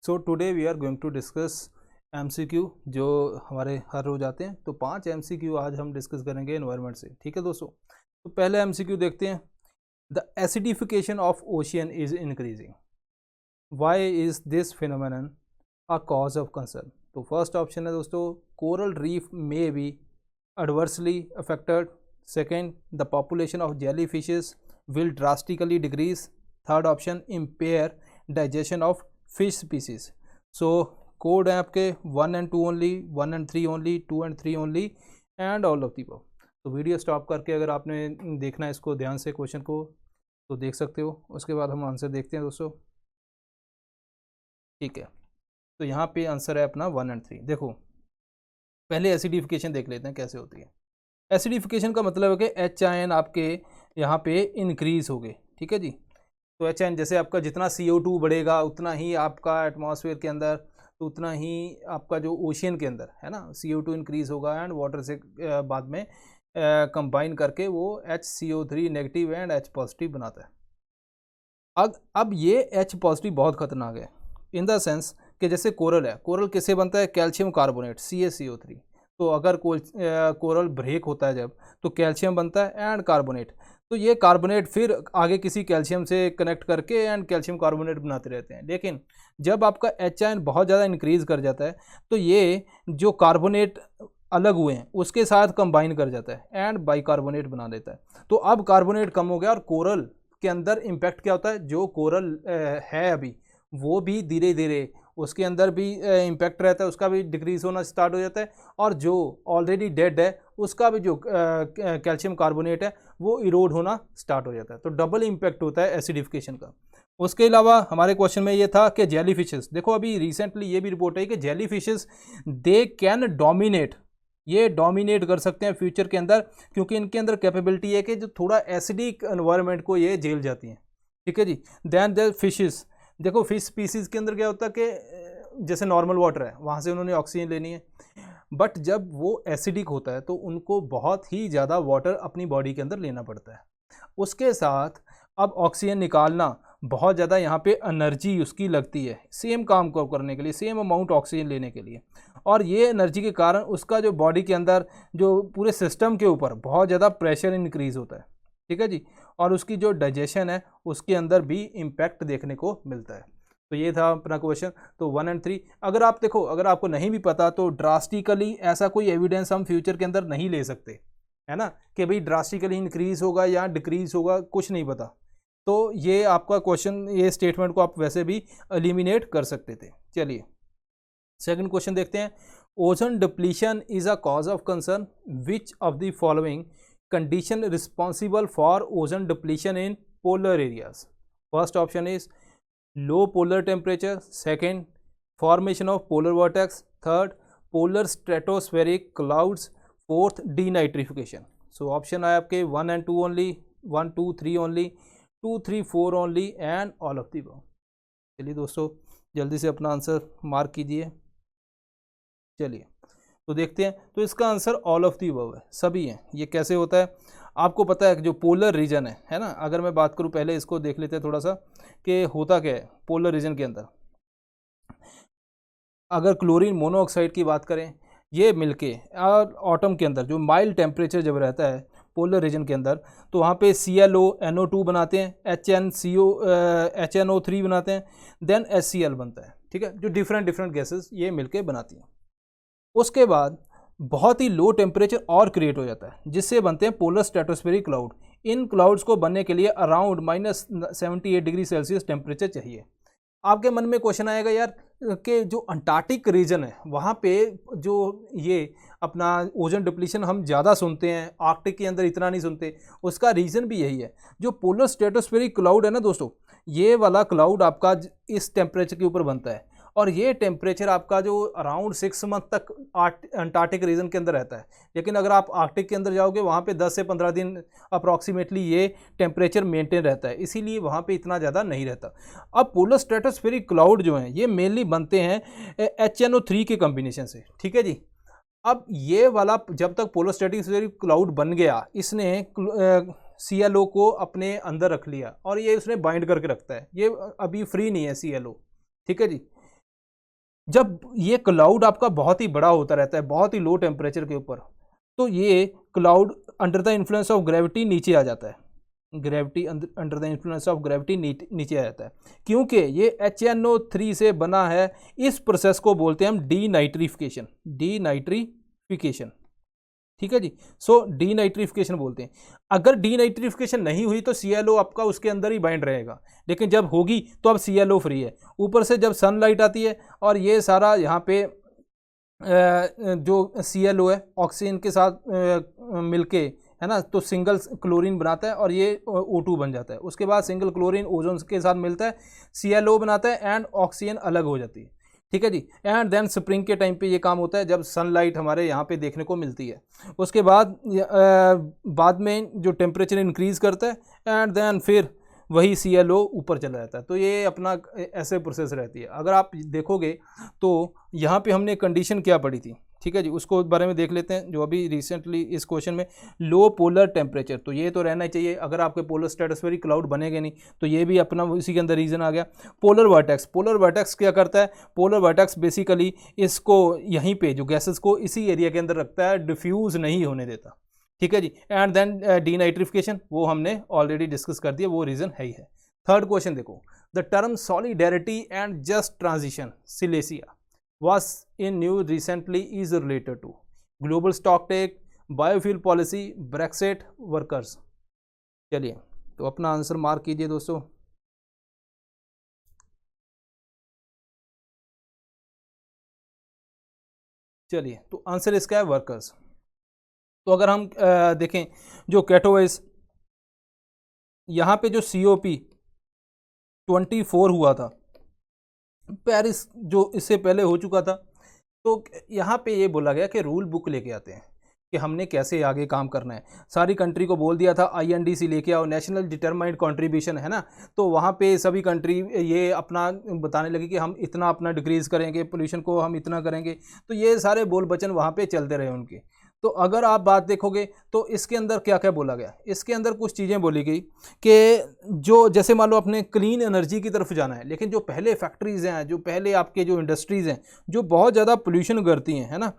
So today we are going to discuss MCQ जो हमारे हर रोज आते हैं। तो 5 एमसीक्यू आज हम डिस्कस करेंगे एनवायरनमेंट से। ठीक है दोस्तों, तो पहले एमसीक्यू देखते हैं। The acidification of ocean is increasing, why is this phenomenon a cause of concern. तो फर्स्ट ऑप्शन है दोस्तों, coral reef may be adversely affected. Second, the population of jellyfishes will drastically decrease. Third option, impair digestion of fish species. So code है आपके 1 and 2 only, 1 and 3 only, 2 and 3 only and all of the above. तो video stop करके अगर आपने देखना है इसको ध्यान से क्वेश्चन को तो देख सकते हो। उसके बाद हम आंसर देखते हैं दोस्तों। ठीक है, तो यहाँ पे आंसर है अपना 1 and 3। देखो पहले एसिडिफिकेशन देख लेते हैं कैसे होती है। एसिडिफिकेशन का मतलब है कि एच आयन आपके यहाँ पे इंक्रीज हो गए। ठीक है जी, तो एच आयन जैसे आपका जितना CO2 बढ़ेगा उतना ही आपका एटमॉस्फेयर के अंदर, तो उतना ही आपका जो ओशियन के अंदर है ना CO2 इंक्रीज होगा एंड वाटर से बाद में कंबाइन करके वो HCO3 negative and H positive बनाता है। अब ये H पॉजिटिव बहुत खतरनाक है इन द सेंस कि जैसे कोरल है, कोरल किससे बनता है? Calcium carbonate CaCO3। तो अगर कोरल ब्रेक होता है जब, तो कैल्शियम बनता है एंड कार्बोनेट। तो ये कार्बोनेट फिर आगे किसी कैल्शियम से कनेक्ट करके एंड कैल्शियम कार्बोनेट बनाते रहते हैं। लेकिन जब आपका एच आयन बहुत ज़्यादा इंक्रीज कर जाता है तो ये जो कार्बोनेट अलग हुए हैं उसके साथ कंबाइन कर जाता है एंड बाइकार्बोनेट बना देता है। तो अब कार्बोनेट कम हो गया और कोरल के अंदर इम्पैक्ट क्या होता है? जो कोरल है अभी वो भी धीरे धीरे उसके अंदर भी इम्पैक्ट रहता है, उसका भी डिक्रीज होना स्टार्ट हो जाता है। और जो ऑलरेडी डेड है उसका भी जो कैल्शियम कार्बोनेट है वो इरोड होना स्टार्ट हो जाता है। तो डबल इम्पैक्ट होता है एसिडिफिकेशन का। उसके अलावा हमारे क्वेश्चन में ये था कि जेली फिशेस, देखो अभी रिसेंटली ये भी रिपोर्ट है कि jelly fishes they can dominate, ये डोमिनेट कर सकते हैं फ्यूचर के अंदर, क्योंकि इनके अंदर कैपेबिलिटी है कि जो थोड़ा एसिडिक एनवायरनमेंट को ये झेल जाती हैं। ठीक है जी, देन द फिशेस, देखो फिश स्पीसीज के अंदर क्या होता है कि जैसे नॉर्मल वाटर है वहाँ से उन्होंने ऑक्सीजन लेनी है, बट जब वो एसिडिक होता है तो उनको बहुत ही ज़्यादा वाटर अपनी बॉडी के अंदर लेना पड़ता है। उसके साथ अब ऑक्सीजन निकालना बहुत ज़्यादा यहाँ पे एनर्जी उसकी लगती है सेम काम को करने के लिए, सेम अमाउंट ऑक्सीजन लेने के लिए। और ये एनर्जी के कारण उसका जो बॉडी के अंदर जो पूरे सिस्टम के ऊपर बहुत ज़्यादा प्रेशर इंक्रीज होता है। ठीक है जी, और उसकी जो डाइजेशन है उसके अंदर भी इम्पैक्ट देखने को मिलता है। तो ये था अपना क्वेश्चन। तो 1 and 3 अगर आप देखो, अगर आपको नहीं भी पता तो ड्रास्टिकली ऐसा कोई एविडेंस हम फ्यूचर के अंदर नहीं ले सकते है ना कि भाई ड्रास्टिकली इंक्रीज होगा या डिक्रीज होगा, कुछ नहीं पता। तो ये आपका क्वेश्चन, ये स्टेटमेंट को आप वैसे भी एलिमिनेट कर सकते थे। चलिए सेकंड क्वेश्चन देखते हैं। Ozone depletion is a cause of concern, which of the following condition responsible for ozone depletion in polar areas? First option is low polar temperature, second formation of polar vortex, third polar stratospheric clouds, fourth denitrification. So option है आपके 1 and 2 only, 1 2 3 only, 2 3 4 only and all of the above. चलिए दोस्तों जल्दी से अपना answer mark कीजिए। चलिए तो देखते हैं। तो इसका answer all of the above है, सभी हैं। ये कैसे होता है आपको पता है कि जो पोलर रीजन है ना, अगर मैं बात करूं पहले इसको देख लेते हैं थोड़ा सा कि होता क्या है पोलर रीजन के अंदर। अगर क्लोरीन मोनोऑक्साइड की बात करें, ये मिलके और ऑटम के अंदर जो माइल्ड टेम्परेचर जब रहता है पोलर रीजन के अंदर, तो वहाँ पे ClO NO2 बनाते हैं, HNO3 बनाते हैं, देन HCl बनता है। ठीक है, जो डिफरेंट गैसेस ये मिलके बनाती हैं। उसके बाद बहुत ही लो टेम्परेचर और क्रिएट हो जाता है जिससे बनते हैं पोलर स्ट्रेटोस्फेरिक क्लाउड। इन क्लाउड्स को बनने के लिए अराउंड -78 डिग्री सेल्सियस टेम्परेचर चाहिए। आपके मन में क्वेश्चन आएगा यार कि जो अंटार्कटिक रीजन है वहाँ पे जो ये अपना ओजोन डिप्लीशन हम ज़्यादा सुनते हैं, आर्कटिक के अंदर इतना नहीं सुनते। उसका रीज़न भी यही है, जो पोलर स्ट्रेटोस्फेरिक क्लाउड है ना दोस्तों, ये वाला क्लाउड आपका इस टेम्परेचर के ऊपर बनता है। और ये टेम्परेचर आपका जो अराउंड 6 मंथ तक अंटार्कटिक रीजन के अंदर रहता है। लेकिन अगर आप आर्कटिक के अंदर जाओगे वहाँ पे 10 से 15 दिन अप्रॉक्सीमेटली ये टेम्परेचर मेंटेन रहता है, इसीलिए वहाँ पे इतना ज़्यादा नहीं रहता। अब पोलर स्ट्रेटोस्फेरिक क्लाउड जो हैं ये मेनली बनते हैं HNO3 के कम्बिनेशन से। ठीक है जी, अब ये वाला जब तक पोलर स्ट्रेटोस्फेरिक क्लाउड बन गया, इसने ClO को अपने अंदर रख लिया और ये उसने बाइंड करके रखता है, ये अभी फ्री नहीं है ClO। ठीक है जी, जब ये क्लाउड आपका बहुत ही बड़ा होता रहता है, बहुत ही लो टेम्परेचर के ऊपर, तो ये cloud under the influence of gravity नीचे आ जाता है, gravity under the influence of gravity नीचे आ जाता है, क्योंकि ये HNO3 से बना है। इस प्रोसेस को बोलते हैं हम डीनाइट्रिफिकेशन, डीनाइट्रिफिकेशन, ठीक है जी। सो डीनाइट्रिफिकेशन बोलते हैं। अगर डीनाइट्रिफिकेशन नहीं हुई तो ClO आपका उसके अंदर ही बाइंड रहेगा, लेकिन जब होगी तो अब ClO फ्री है। ऊपर से जब सनलाइट आती है और ये सारा यहाँ पे जो ClO है ऑक्सीजन के साथ मिलके, है ना, तो सिंगल क्लोरीन बनाता है और ये O2 बन जाता है। उसके बाद सिंगल क्लोरीन ओजोन के साथ मिलता है, ClO बनाता है एंड ऑक्सीजन अलग हो जाती है, ठीक है जी। एंड देन स्प्रिंग के टाइम पे ये काम होता है जब सनलाइट हमारे यहाँ पे देखने को मिलती है। उसके बाद में जो टेम्परेचर इंक्रीज करता है एंड देन फिर वही ClO ऊपर चला जाता है। तो ये अपना ऐसे प्रोसेस रहती है। अगर आप देखोगे तो यहाँ पे हमने कंडीशन क्या पढ़ी थी, ठीक है जी, उसको बारे में देख लेते हैं। जो अभी रिसेंटली इस क्वेश्चन में लो पोलर टेम्परेचर, तो ये तो रहना ही चाहिए। अगर आपके पोलर स्ट्रेटोस्फेरिक क्लाउड बनेंगे नहीं तो ये भी अपना इसी के अंदर रीजन आ गया। पोलर वर्टेक्स, पोलर वर्टेक्स क्या करता है? पोलर वर्टेक्स बेसिकली इसको यहीं पे जो गैसेस को इसी एरिया के अंदर रखता है, डिफ्यूज नहीं होने देता, ठीक है जी। एंड देन डीनाइट्रिफिकेशन, वो हमने ऑलरेडी डिस्कस कर दिया, वो रीजन है ही है। थर्ड क्वेश्चन देखो, the term solidarity and just transition Silesia was in news recently is related to global stocktake, biofuel policy, Brexit, workers। चलिए तो अपना आंसर मार्क कीजिए दोस्तों। चलिए तो आंसर इसका है वर्कर्स। तो अगर हम देखें जो कैटोवेस, यहाँ पे जो COP24 हुआ था पेरिस, जो इससे पहले हो चुका था, तो यहाँ पे ये बोला गया कि रूल बुक लेके आते हैं कि हमने कैसे आगे काम करना है। सारी कंट्री को बोल दिया था INDC लेके आओ, नेशनल डिटरमाइंड कंट्रीब्यूशन, है ना। तो वहाँ पे सभी कंट्री ये अपना बताने लगी कि हम इतना अपना डिक्रीज़ करेंगे, पोल्यूशन को हम इतना करेंगे। तो ये सारे बोल बचन वहाँ पे चलते रहे उनके। तो अगर आप बात देखोगे तो इसके अंदर क्या क्या बोला गया, इसके अंदर कुछ चीज़ें बोली गई कि जो जैसे मान लो अपने क्लीन एनर्जी की तरफ जाना है, लेकिन जो पहले फैक्ट्रीज़ हैं, जो पहले आपके जो इंडस्ट्रीज़ हैं जो बहुत ज़्यादा पोल्यूशन करती हैं, है ना,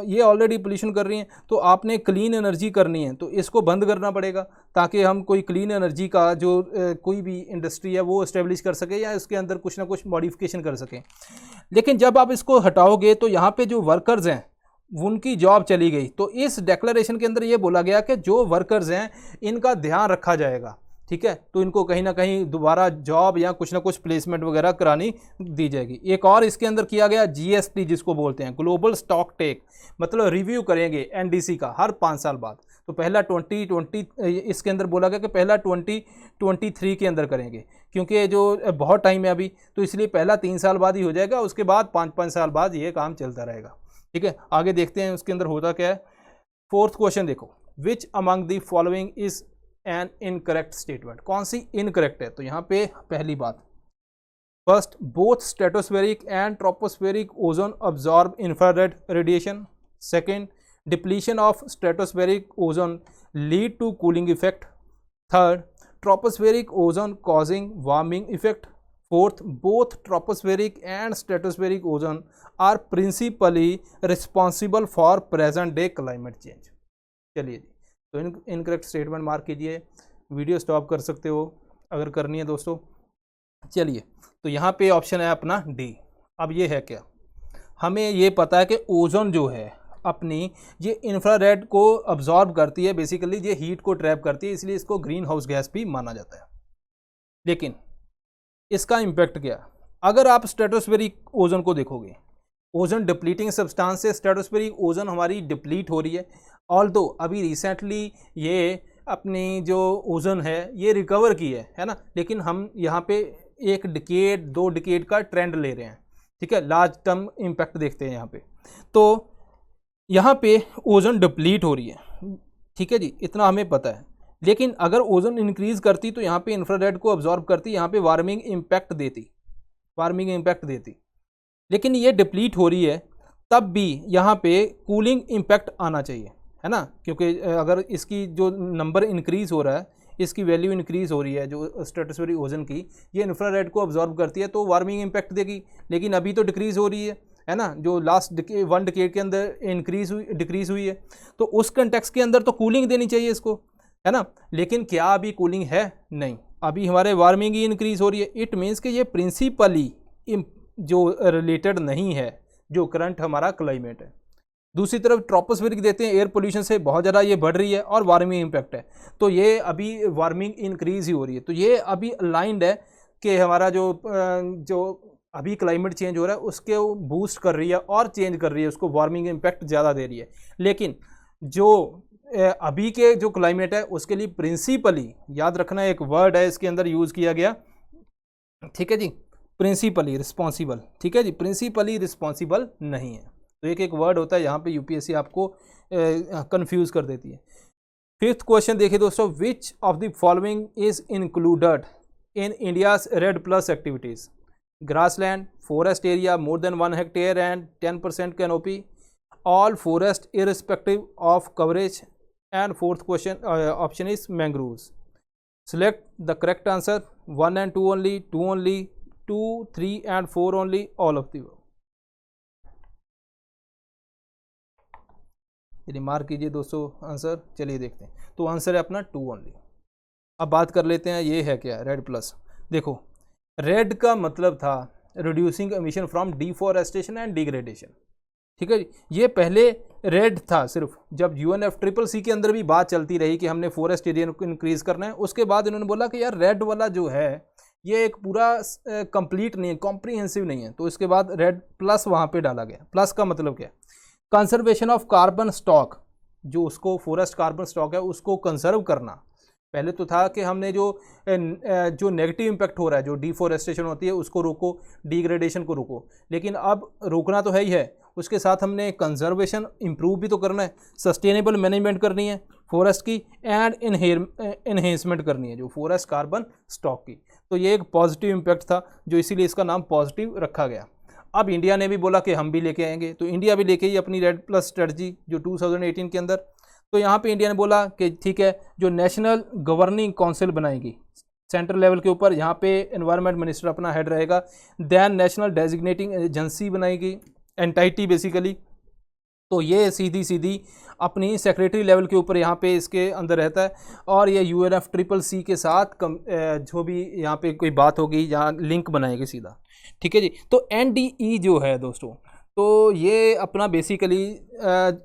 ये ऑलरेडी पोल्यूशन कर रही हैं, तो आपने क्लीन एनर्जी करनी है तो इसको बंद करना पड़ेगा, ताकि हम कोई क्लीन एनर्जी का जो कोई भी इंडस्ट्री है वो इस्टेब्लिश कर सके या इसके अंदर कुछ ना कुछ मॉडिफिकेशन कर सकें। लेकिन जब आप इसको हटाओगे तो यहाँ पे जो वर्कर्स हैं उनकी जॉब चली गई। तो इस डिक्लेरेशन के अंदर ये बोला गया कि जो वर्कर्स हैं इनका ध्यान रखा जाएगा, ठीक है, तो इनको कहीं ना कहीं दोबारा जॉब या कुछ ना कुछ प्लेसमेंट वगैरह करानी दी जाएगी। एक और इसके अंदर किया गया GST, जिसको बोलते हैं ग्लोबल स्टॉक टेक, मतलब रिव्यू करेंगे NDC का हर 5 साल बाद। तो पहला 2020 इसके अंदर बोला गया कि पहला 2023 के अंदर करेंगे, क्योंकि जो बहुत टाइम है अभी, तो इसलिए पहला 3 साल बाद ही हो जाएगा, उसके बाद 5-5 साल बाद ये काम चलता रहेगा, ठीक है। आगे देखते हैं उसके अंदर होता क्या है। फोर्थ क्वेश्चन देखो, which among the following is an incorrect statement, कौन सी इनकरेक्ट है? तो यहाँ पे पहली बात, first, both stratospheric and tropospheric ozone absorb infrared radiation. Second, depletion of stratospheric ozone lead to cooling effect. Third, tropospheric ozone causing warming effect. Fourth, both tropospheric and stratospheric ozone are principally responsible for present day climate change। चलिए जी, तो incorrect statement mark कीजिए, video stop कर सकते हो अगर करनी है दोस्तों। चलिए तो यहाँ पे ऑप्शन है अपना D। अब ये है क्या, हमें ये पता है कि ओजोन जो है अपनी ये इंफ्रारेड को अब्जॉर्ब करती है, बेसिकली ये हीट को ट्रैप करती है, इसलिए इसको ग्रीन हाउस गैस भी माना जाता है। लेकिन इसका इम्पैक्ट क्या, अगर आप स्ट्रेटोस्फेरिक ओजोन को देखोगे, ओजोन डिप्लीटिंग सब्सटेंस से स्ट्रेटोस्फेरिक ओजोन हमारी डिप्लीट हो रही है। ऑल्दो अभी रिसेंटली ये अपनी जो ओजोन है ये रिकवर की है ना, लेकिन हम यहाँ पे 1 डिकेड 2 डिकेड का ट्रेंड ले रहे हैं, ठीक है। लार्ज टर्म इम्पैक्ट देखते हैं यहाँ पे, तो यहाँ पे ओजोन डिप्लीट हो रही है, ठीक है जी, इतना हमें पता है। लेकिन अगर ओजोन इंक्रीज करती तो यहाँ पे इंफ्रारेड को अब्जॉर्ब करती, यहाँ पे वार्मिंग इम्पैक्ट देती, लेकिन ये डिप्लीट हो रही है, तब भी यहाँ पे कूलिंग इम्पैक्ट आना चाहिए, है ना, क्योंकि अगर इसकी जो नंबर इंक्रीज हो रहा है, इसकी वैल्यू इंक्रीज हो रही है जो स्ट्रेटोस्फेरिक ओजोन की, ये इंफ्रारेड को अब्जॉर्ब करती है तो वार्मिंग इम्पैक्ट देगी, लेकिन अभी तो डिक्रीज हो रही है। है ना, जो लास्ट 1 डिकेड के अंदर इंक्रीज हुई डिक्रीज हुई है, तो उस कंटेक्स्ट के अंदर तो कूलिंग देनी चाहिए इसको, है ना। लेकिन क्या अभी कूलिंग है? नहीं, अभी हमारे वार्मिंग ही इंक्रीज हो रही है। इट मीन्स कि ये प्रिंसिपली जो रिलेटेड नहीं है जो करंट हमारा क्लाइमेट है। दूसरी तरफ ट्रोपोस्फेरिक देते हैं, एयर पोल्यूशन से बहुत ज़्यादा ये बढ़ रही है और वार्मिंग इम्पैक्ट है, तो ये अभी वार्मिंग इंक्रीज ही हो रही है। तो ये अभी अलाइंड है कि हमारा जो अभी क्लाइमेट चेंज हो रहा है उसके बूस्ट कर रही है और चेंज कर रही है, उसको वार्मिंग इम्पैक्ट ज़्यादा दे रही है। लेकिन जो अभी के जो क्लाइमेट है उसके लिए प्रिंसिपली, याद रखना एक वर्ड है इसके अंदर यूज़ किया गया, ठीक है जी, प्रिंसिपली रिस्पॉन्सिबल, ठीक है जी, प्रिंसिपली रिस्पॉन्सिबल नहीं है। तो एक वर्ड होता है यहाँ पे यूपीएससी आपको कंफ्यूज कर देती है। 5th क्वेश्चन देखिए दोस्तों, which of the following is included in India's red plus activities? Grassland, forest area more than 1 hectare and 10% canopy, all forest irrespective of coverage, and 4th question option is mangroves. Select the correct answer, 1 and 2 only, 2 only, 2, 3 and 4 only, all of the above। चलिए mark कीजिए दोस्तों answer. चलिए देखते हैं, तो answer है अपना 2 only. अब बात कर लेते हैं ये है क्या, रेड प्लस। देखो रेड का मतलब था reducing emission from deforestation and degradation, ठीक है जी। ये पहले रेड था सिर्फ, जब UNFCCC के अंदर भी बात चलती रही कि हमने फॉरेस्ट एरिया को इंक्रीज करना है, उसके बाद इन्होंने बोला कि यार रेड वाला जो है ये एक पूरा कंप्लीट नहीं है, कॉम्प्रिहेंसिव नहीं है, तो इसके बाद रेड प्लस वहाँ पे डाला गया। प्लस का मतलब क्या है? कंजर्वेशन ऑफ कार्बन स्टॉक, जो उसको फॉरेस्ट कार्बन स्टॉक है उसको कंजर्व करना। पहले तो था कि हमने जो नेगेटिव इम्पैक्ट हो रहा है, जो डिफॉरेस्टेशन होती है उसको रोको, डिग्रेडेशन को रोको, लेकिन अब रोकना तो है ही है, उसके साथ हमने कंजर्वेशन इम्प्रूव भी तो करना है, सस्टेनेबल मैनेजमेंट करनी है फॉरेस्ट की, एंड इन्हेंसमेंट करनी है जो फॉरेस्ट कार्बन स्टॉक की। तो ये एक पॉजिटिव इम्पैक्ट था, जो इसीलिए इसका नाम पॉजिटिव रखा गया। अब इंडिया ने भी बोला कि हम भी लेके आएंगे, तो इंडिया भी लेके ही अपनी रेड प्लस स्ट्रेटजी जो 2018 के अंदर, तो यहाँ पे इंडिया ने बोला कि ठीक है, जो नेशनल गवर्निंग काउंसिल बनाएगी सेंट्रल लेवल के ऊपर, यहाँ पे एनवायरनमेंट मिनिस्टर अपना हेड रहेगा, देन नेशनल डेजिग्नेटिंग एजेंसी बनाएगी, एंटाइटी बेसिकली, तो ये सीधी अपनी सेक्रेटरी लेवल के ऊपर यहाँ पे इसके अंदर रहता है, और ये UNFCCC के साथ जो भी यहाँ पे कोई बात होगी यहाँ लिंक बनाएगी सीधा, ठीक है जी। तो NDE जो है दोस्तों, तो ये अपना बेसिकली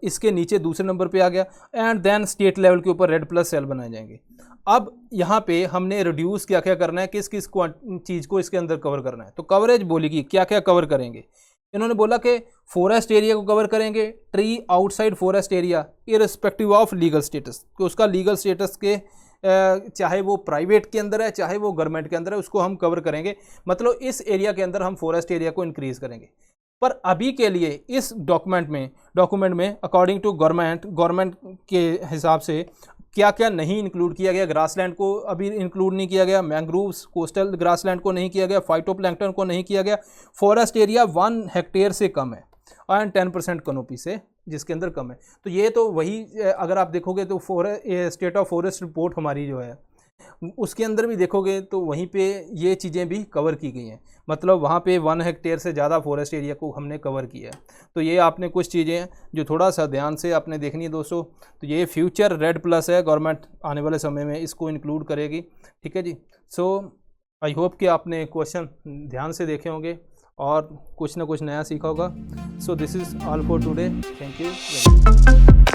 इसके नीचे दूसरे नंबर पे आ गया, एंड देन स्टेट लेवल के ऊपर रेड प्लस सेल बनाए जाएंगे। अब यहाँ पे हमने रिड्यूस क्या क्या करना है, किस किस चीज़ को इसके अंदर कवर करना है, तो कवरेज बोलेगी क्या क्या कवर करेंगे। इन्होंने बोला कि फॉरेस्ट एरिया को कवर करेंगे, tree outside forest area irrespective of legal status, तो उसका लीगल स्टेटस के चाहे वो प्राइवेट के अंदर है चाहे वो गवर्नमेंट के अंदर है, उसको हम कवर करेंगे, मतलब इस एरिया के अंदर हम फॉरेस्ट एरिया को इंक्रीज करेंगे। पर अभी के लिए इस डॉक्यूमेंट में अकॉर्डिंग टू गवर्नमेंट के हिसाब से क्या क्या नहीं इंक्लूड किया गया। ग्रासलैंड को अभी इंक्लूड नहीं किया गया, मैंग्रोव्स कोस्टल ग्रासलैंड को नहीं किया गया, फाइटोप्लैंक्टन को नहीं किया गया, फॉरेस्ट एरिया 1 हेक्टेयर से कम है और 10% कैनोपी से जिसके अंदर कम है। तो ये तो वही, अगर आप देखोगे तो स्टेट ऑफ फॉरेस्ट रिपोर्ट हमारी जो है उसके अंदर भी देखोगे तो वहीं पे ये चीज़ें भी कवर की गई हैं, मतलब वहाँ पे 1 हेक्टेयर से ज़्यादा फॉरेस्ट एरिया को हमने कवर किया है। तो ये आपने कुछ चीज़ें जो थोड़ा सा ध्यान से आपने देखनी है दोस्तों। तो ये फ्यूचर रेड प्लस है, गवर्नमेंट आने वाले समय में इसको इंक्लूड करेगी, ठीक है जी। सो आई होप कि आपने क्वेश्चन ध्यान से देखे होंगे और कुछ ना कुछ नया सीखा होगा। So this is all for today, thank you.